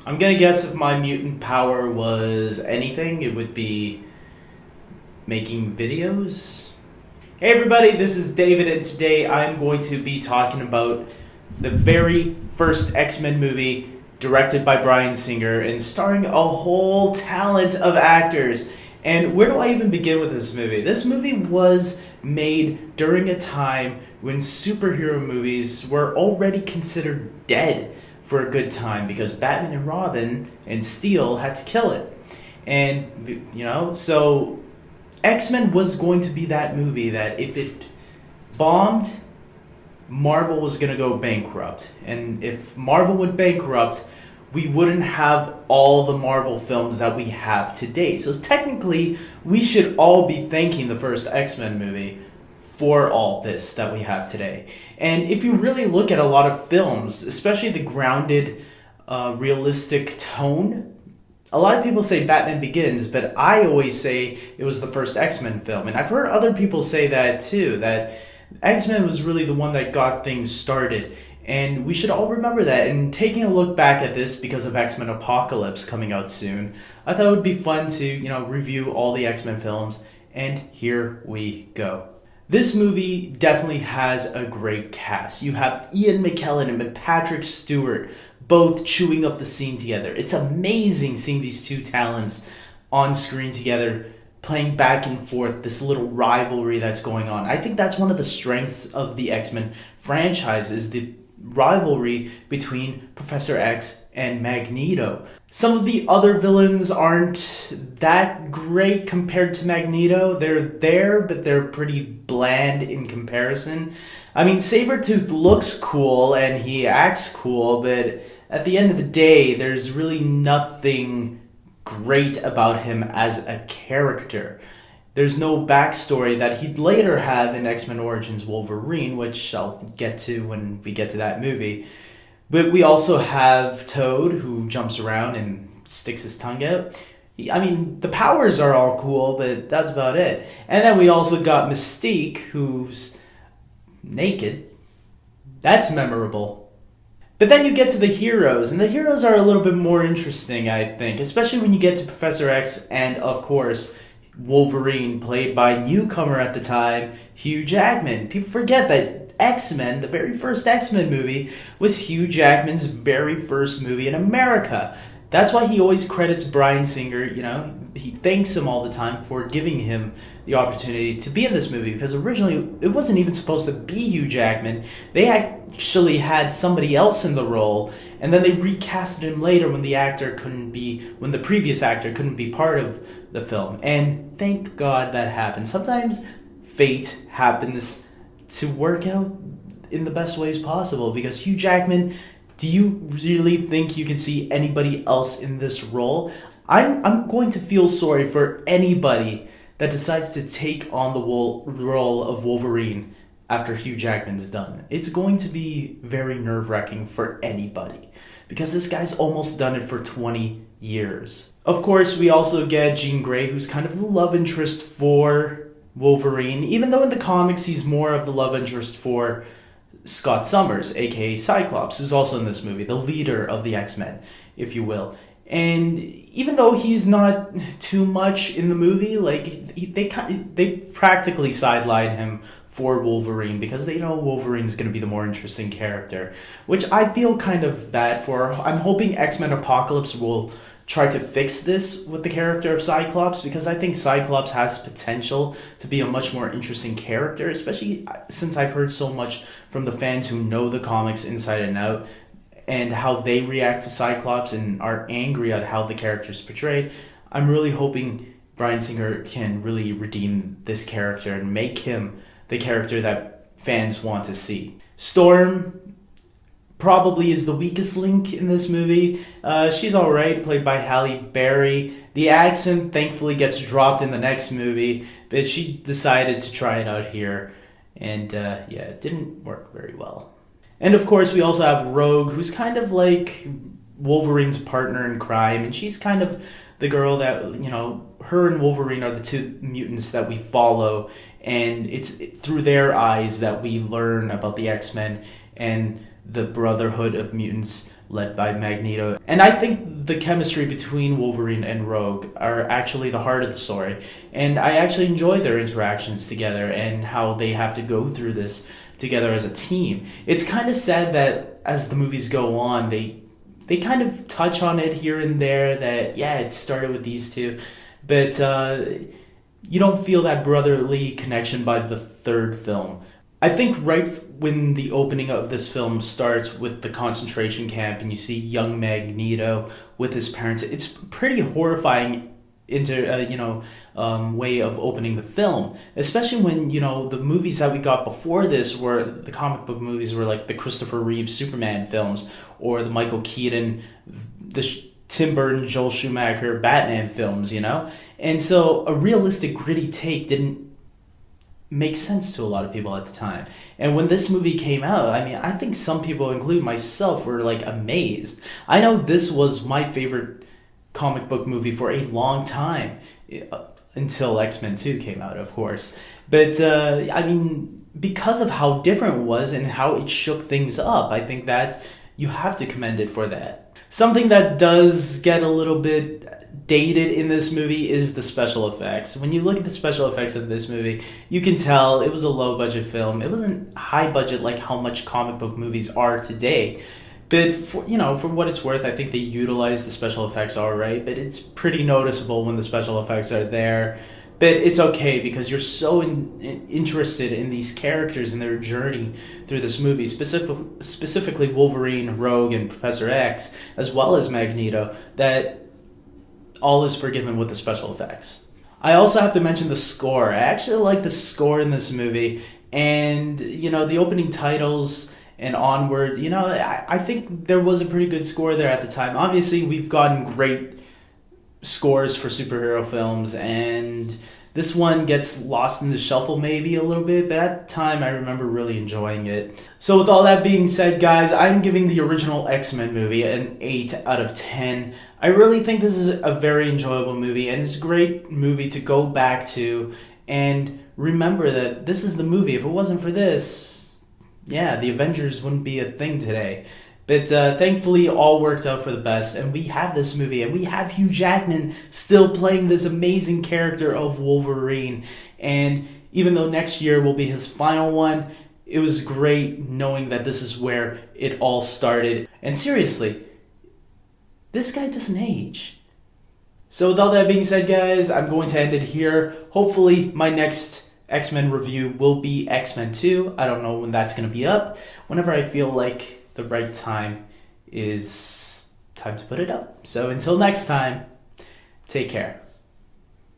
I'm gonna guess if my mutant power was anything, it would be making videos. Hey everybody, this is David, and today I'm going to be talking about the very first X-Men movie directed by Bryan Singer and starring a whole talent of actors. And where do I even begin with this movie? This movie was made during a time when superhero movies were already considered dead for a good time because Batman and Robin and Steel had to kill it. And, so X-Men was going to be that movie that if it bombed, Marvel was going to go bankrupt. And if Marvel went bankrupt, we wouldn't have all the Marvel films that we have today. So technically, we should all be thanking the first X-Men movie for all this that we have today. And if you really look at a lot of films, especially the grounded, realistic tone, a lot of people say Batman Begins, but I always say it was the first X-Men film. And I've heard other people say that too, that X-Men was really the one that got things started. And we should all remember that. And taking a look back at this because of X-Men Apocalypse coming out soon, I thought it would be fun to, review all the X-Men films. And here we go. This movie definitely has a great cast. You have Ian McKellen and Patrick Stewart both chewing up the scene together. It's amazing seeing these two talents on screen together, playing back and forth, this little rivalry that's going on. I think that's one of the strengths of the X-Men franchise, is the rivalry between Professor X and Magneto. Some of the other villains aren't that great compared to Magneto. They're there, but they're pretty bland in comparison. I mean, Sabretooth looks cool and he acts cool, but at the end of the day, there's really nothing great about him as a character. There's no backstory that he'd later have in X-Men Origins Wolverine, which I'll get to when we get to that movie. But we also have Toad, who jumps around and sticks his tongue out. I mean, the powers are all cool, but that's about it. And then we also got Mystique, who's naked. That's memorable. But then you get to the heroes, and the heroes are a little bit more interesting, I think, especially when you get to Professor X and, of course, Wolverine, played by newcomer at the time, Hugh Jackman. People forget that X-Men, the very first X-Men movie, was Hugh Jackman's very first movie in America. That's why he always credits Bryan Singer, he thanks him all the time for giving him the opportunity to be in this movie, because originally it wasn't even supposed to be Hugh Jackman. They actually had somebody else in the role, and then they recasted him later when the previous actor couldn't be part of the film. And thank God that happened. Sometimes fate happens to work out in the best ways possible, because Hugh Jackman, do you really think you can see anybody else in this role? I'm going to feel sorry for anybody that decides to take on the role of Wolverine after Hugh Jackman's done. It's going to be very nerve-wracking for anybody, because this guy's almost done it for 20 years. Of course, we also get Jean Grey, who's kind of the love interest for Wolverine, even though in the comics he's more of the love interest for Scott Summers, aka Cyclops, who's also in this movie, the leader of the X-Men, if you will. And even though he's not too much in the movie, they practically sideline him for Wolverine because they know Wolverine's going to be the more interesting character, which I feel kind of bad for. I'm hoping X-Men Apocalypse will try to fix this with the character of Cyclops, because I think Cyclops has potential to be a much more interesting character, especially since I've heard so much from the fans who know the comics inside and out and how they react to Cyclops and are angry at how the character's portrayed. I'm really hoping Bryan Singer can really redeem this character and make him the character that fans want to see. Storm probably is the weakest link in this movie. She's alright, played by Halle Berry. The accent thankfully gets dropped in the next movie, but she decided to try it out here, and it didn't work very well. And of course, we also have Rogue, who's kind of like Wolverine's partner in crime, and she's kind of the girl that, her and Wolverine are the two mutants that we follow, and it's through their eyes that we learn about the X-Men and the Brotherhood of Mutants led by Magneto. And I think the chemistry between Wolverine and Rogue are actually the heart of the story. And I actually enjoy their interactions together and how they have to go through this together as a team. It's kind of sad that as the movies go on, they kind of touch on it here and there that, yeah, it started with these two. But you don't feel that brotherly connection by the third film. I think right when the opening of this film starts with the concentration camp and you see young Magneto with his parents, it's pretty horrifying way of opening the film, especially when the movies that we got before this were the comic book movies were like the Christopher Reeve Superman films or the Michael Keaton, Tim Burton, Joel Schumacher Batman films, and so a realistic gritty take didn't make sense to a lot of people at the time. And when this movie came out, I mean, I think some people, including myself, were like amazed. I know this was my favorite comic book movie for a long time, until X-Men 2 came out, of course. But I mean, because of how different it was and how it shook things up, I think that you have to commend it for that. Something that does get a little bit dated in this movie is the special effects. When you look at the special effects of this movie, you can tell it was a low budget film. It wasn't high budget like how much comic book movies are today. But for what it's worth, I think they utilize the special effects all right, but it's pretty noticeable when the special effects are there. But it's okay because you're so interested in these characters and their journey through this movie, specifically Wolverine, Rogue, and Professor X, as well as Magneto, that all is forgiven with the special effects. I also have to mention the score. I actually like the score in this movie, and the opening titles and onward, I think there was a pretty good score there at the time. Obviously, we've gotten great scores for superhero films, and this one gets lost in the shuffle maybe a little bit, but at the time I remember really enjoying it. So with all that being said, guys, I'm giving the original X-Men movie an 8 out of 10. I really think this is a very enjoyable movie, and it's a great movie to go back to and remember that this is the movie. If it wasn't for this, the Avengers wouldn't be a thing today. But thankfully, all worked out for the best, and we have this movie, and we have Hugh Jackman still playing this amazing character of Wolverine. And even though next year will be his final one, it was great knowing that this is where it all started. And seriously, this guy doesn't age. So with all that being said, guys, I'm going to end it here. Hopefully, my next X-Men review will be X-Men 2. I don't know when that's going to be up. Whenever I feel like the right time is time to put it up. So until next time, take care.